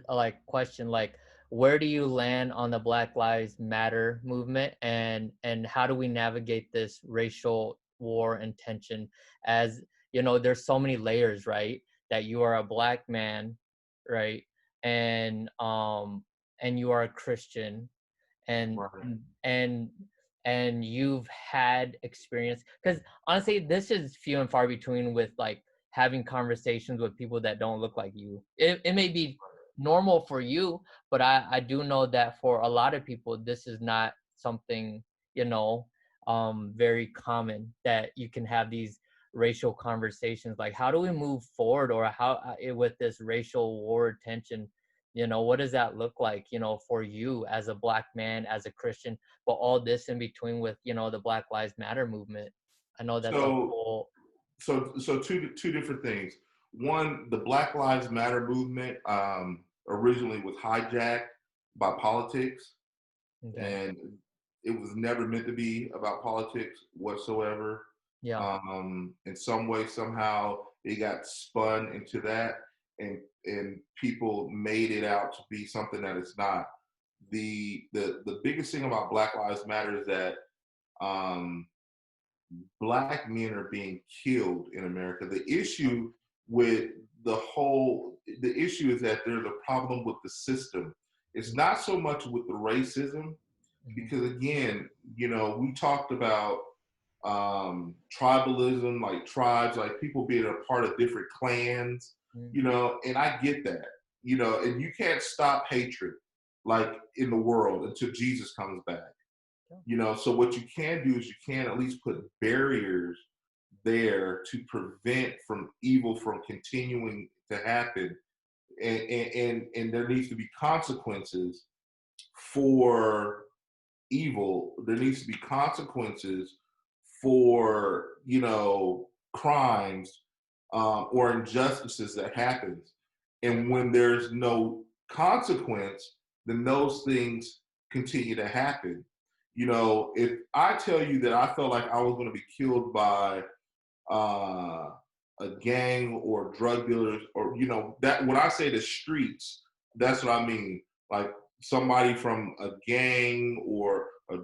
like question, like where do you land on the Black Lives Matter movement, and how do we navigate this racial war and tension? As you know, there's so many layers, right? That you are a black man, right? And and you are a Christian, and Right. and and you've had experience, because honestly this is few and far between with like having conversations with people that don't look like you. It may be normal for you, but I do know that for a lot of people this is not something, you know, very common, that you can have these racial conversations. Like how do we move forward, or how with this racial war tension, you know, what does that look like, you know, for you as a black man, as a Christian, but all this in between with, you know, the Black Lives Matter movement? I know that's a So whole. so two different things. One, the Black Lives Matter movement originally was hijacked by politics, Okay. and it was never meant to be about politics whatsoever. Yeah. In some way, somehow, it got spun into that, and people made it out to be something that it's not. The biggest thing about Black Lives Matter is that um, black men are being killed in America. The issue with the issue is that there's a problem with the system. It's not so much with the racism, Mhm. because again, we talked about tribalism, like tribes, like people being a part of different clans, Mhm. and I get that, and you can't stop hatred like in the world until Jesus comes back. Yeah. So what you can do is you can at least put barriers there to prevent from evil from continuing to happen, and there needs to be consequences for evil. There needs to be consequences for crimes or injustices that happens. And when there's no consequence, then those things continue to happen. If I tell you that I felt like I was going to be killed by uh, a gang or drug dealers, or that when I say the streets, that's what I mean. Like somebody from a gang or a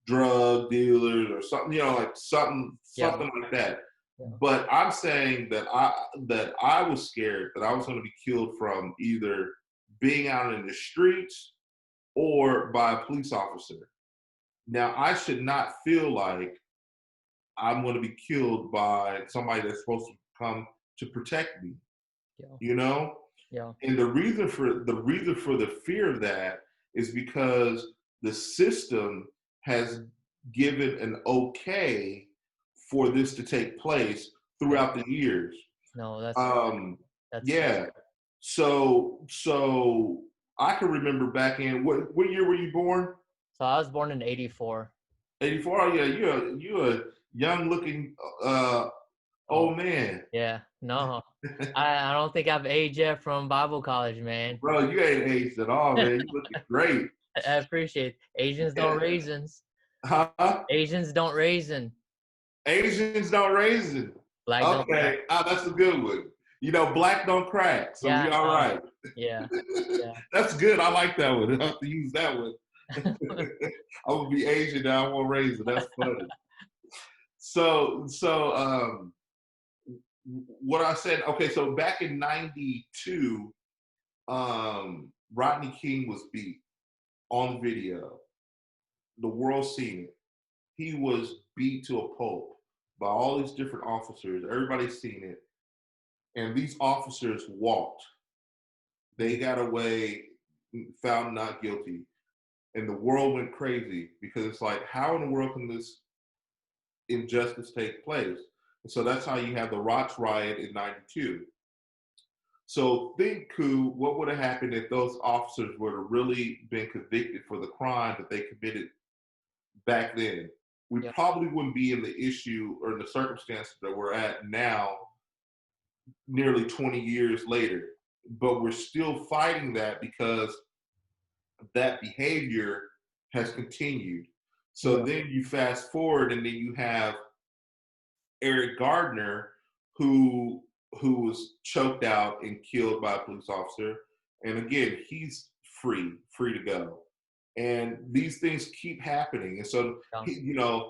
drug dealers or something, like something Yeah. something like that. Yeah. But I'm saying that I was scared that I was going to be killed from either being out in the streets or by a police officer. Now I should not feel like I'm going to be killed by somebody that's supposed to come to protect me, Yeah. you know? Yeah. And the reason for the fear of that is because the system has given an okay for this to take place Yeah. throughout the years. No, Um, that's sad. yeah. So I can remember back in what year were you born? So I was born in '84. 84. Oh yeah, you're a young looking Oh, old man. yeah. No, I don't think I've aged yet from Bible college, man. Bro, you ain't aged at all, man. You looking great. I appreciate it. Asians don't raisins. Huh? Asians don't raisin. Asians don't raisin. Black don't crack. Okay, that's a good one. Black don't crack, so we Yeah. all right. Yeah. Yeah. That's good. I like that one. I have to use that one. I'm gonna be Asian now. I won't raisin. That's funny. So what I said. Okay, so back in '92, Rodney King was beat on video. The world seen it. He was beat to a pulp by all these different officers. Everybody's seen it. And these officers walked. They got away, found not guilty. And the world went crazy because it's like, how in the world can this injustice take place? And so that's how you have the Rocks riot in '92. So think, Ku, what would have happened if those officers would have really been convicted for the crime that they committed back then? We Yeah. probably wouldn't be in the issue or the circumstances that we're at now, nearly 20 years later. But we're still fighting that because that behavior has continued. So Yeah. then you fast forward, and then you have Eric Gardner, who was choked out and killed by a police officer, And again, he's free to go. And these things keep happening. And so, Yeah.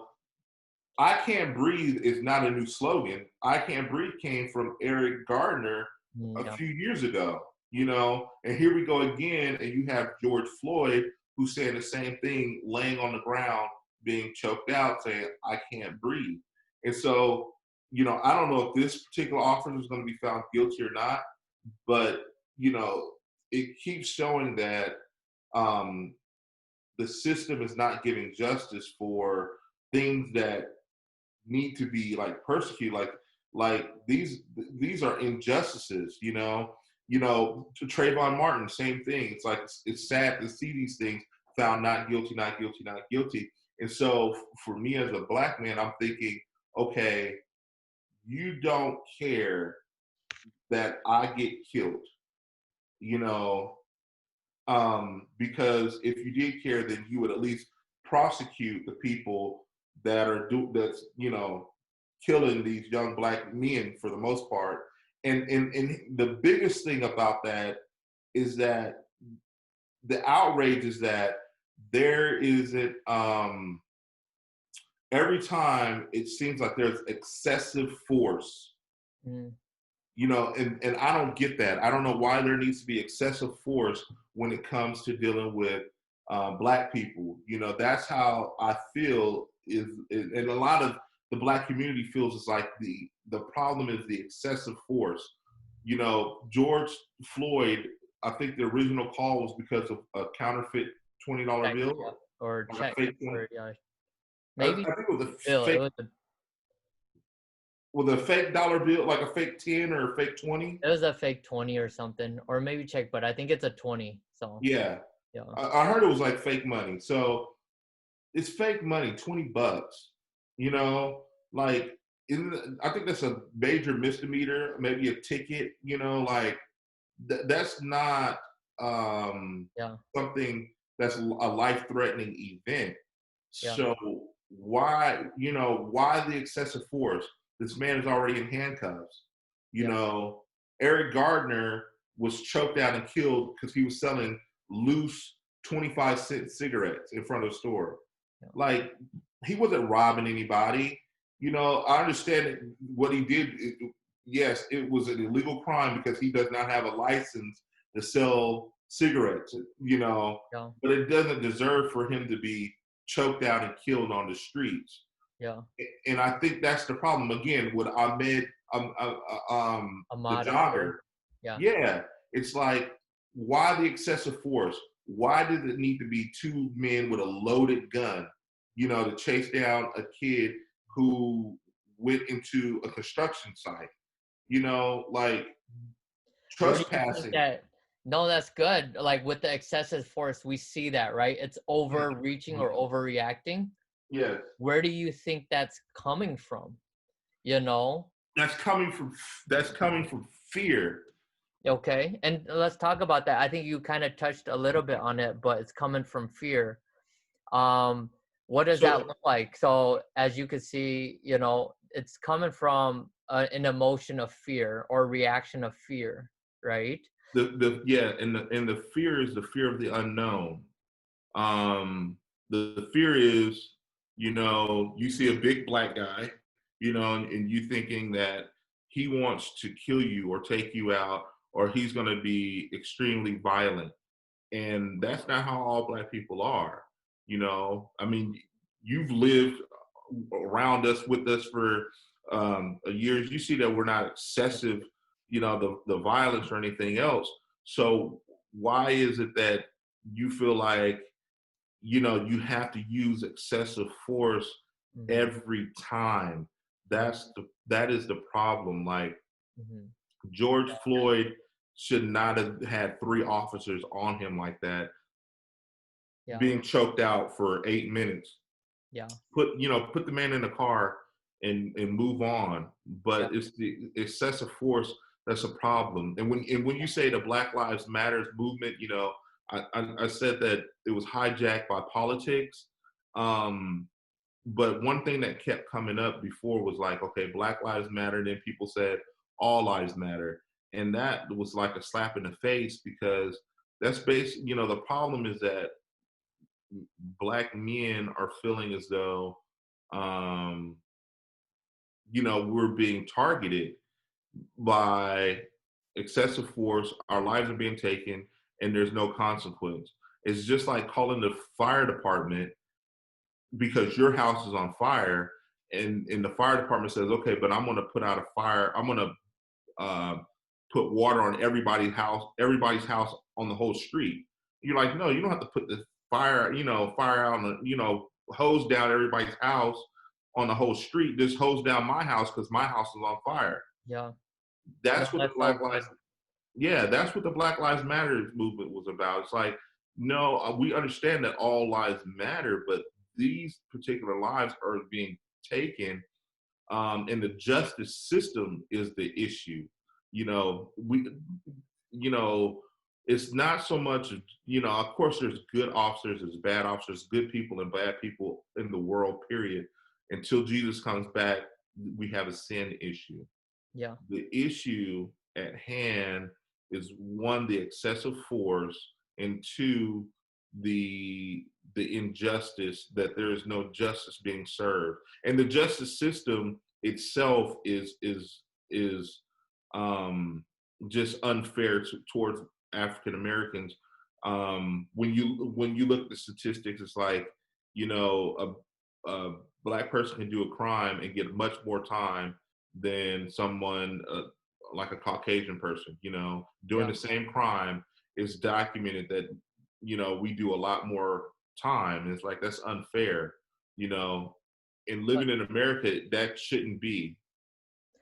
I Can't Breathe is not a new slogan. I Can't Breathe came from Eric Gardner a Yeah. few years ago, and here we go again. And you have George Floyd who's saying the same thing, laying on the ground, being choked out, saying, I can't breathe. And so, I don't know if this particular officer is going to be found guilty or not, but, it keeps showing that um, the system is not giving justice for things that need to be like persecuted, like these are injustices, to Trayvon Martin, same thing. It's like it's sad to see these things found not guilty, not guilty, not guilty. And so for me as a black man, I'm thinking, okay, you don't care that I get killed, you know, because if you did care, then you would at least prosecute the people that's killing these young black men for the most part. And the biggest thing about that is that the outrage is that there isn't every time it seems like there's excessive force, Mm. and I don't get that. I don't know why there needs to be excessive force when it comes to dealing with black people. That's how I feel and a lot of the black community feels it's like the problem is the excessive force. George Floyd, I think the original call was because of a counterfeit $20 Check, bill, yeah. Or like a check. fake 20. Or yeah. I Maybe think it was a bill. It fake was with a fake dollar bill, like a fake 10 or a fake 20. a fake 20 or something. Or maybe check, but I think it's a 20. So Yeah. yeah. I heard it was like fake money. So it's fake money, $20. You know, like I think that's a major misdemeanor, maybe a ticket. That's not Yeah. something that's a life-threatening event. Yeah. So why the excessive force? This man is already in handcuffs. You Yeah. know, Eric Gardner was choked out and killed because he was selling loose 25-cent cigarettes in front of the store. Yeah. Like, he wasn't robbing anybody. I understand what he did. Yes, it was an illegal crime because he does not have a license to sell cigarettes, Yeah. but it doesn't deserve for him to be choked out and killed on the streets. Yeah. And I think that's the problem. Again, with Ahmed, the Ahmad Ahmed. jogger, Yeah. yeah, it's like, why the excessive force? Why did it need to be two men with a loaded gun, to chase down a kid who went into a construction site? Like Where do you think trespassing. that? No, that's good. Like with the excessive force, we see that, right? It's overreaching or overreacting. Yes, Where do you think that's coming from? You know? that's coming from fear. Okay. And let's talk about that. I think you kind of touched a little bit on it, but it's coming from fear. Um, what does that So look like? So as you can see, it's coming from an emotion of fear or reaction of fear, right? and the fear is the fear of the unknown. The fear is, you see a big black guy, and you thinking that he wants to kill you or take you out, or he's going to be extremely violent. And that's not how all black people are. I mean, you've lived around us with us for years. You see that we're not excessive, the violence or anything else. So why is it that you feel like, you have to use excessive force Mm-hmm. every time? That is the problem. Like, Mm-hmm. George Floyd should not have had three officers on him like that, Yeah. being choked out for 8 minutes. Yeah. Put the man in the car and move on. Yeah. But it's the excessive force that's a problem. And when you say the Black Lives Matters movement, I said that it was hijacked by politics. But one thing that kept coming up before was like, okay, Black Lives Matter. Then people said all lives matter. And that was like a slap in the face because that's based, the problem is that black men are feeling as though, um, we're being targeted by excessive force. Our lives are being taken, and there's no consequence. It's just like calling the fire department because your house is on fire, and the fire department says, okay, but I'm going to put out a fire. I'm going to put water on everybody's house on the whole street. You're like, no, you don't have to put the fire out on hose down everybody's house on the whole street. Just hose down my house because my house is on fire. Yeah. No, That's what the that's so Black Lives, good. yeah, that's what the Black Lives Matter movement was about. It's like, no, we understand that all lives matter, but these particular lives are being taken, and the justice system is the issue. We, you know, it's not so much, of course, there's good officers, there's bad officers, good people and bad people in the world, period. Until Jesus comes back, we have a sin issue. Yeah. The issue at hand is one, the excessive force, and two, the injustice that there is no justice being served, and the justice system itself is just unfair towards African Americans. When you look at the statistics, it's like, a black person can do a crime and get much more time than someone, like a Caucasian person. Doing Yeah. the same crime is documented that we do a lot more time. And it's like, that's unfair. And But living in America, that shouldn't be.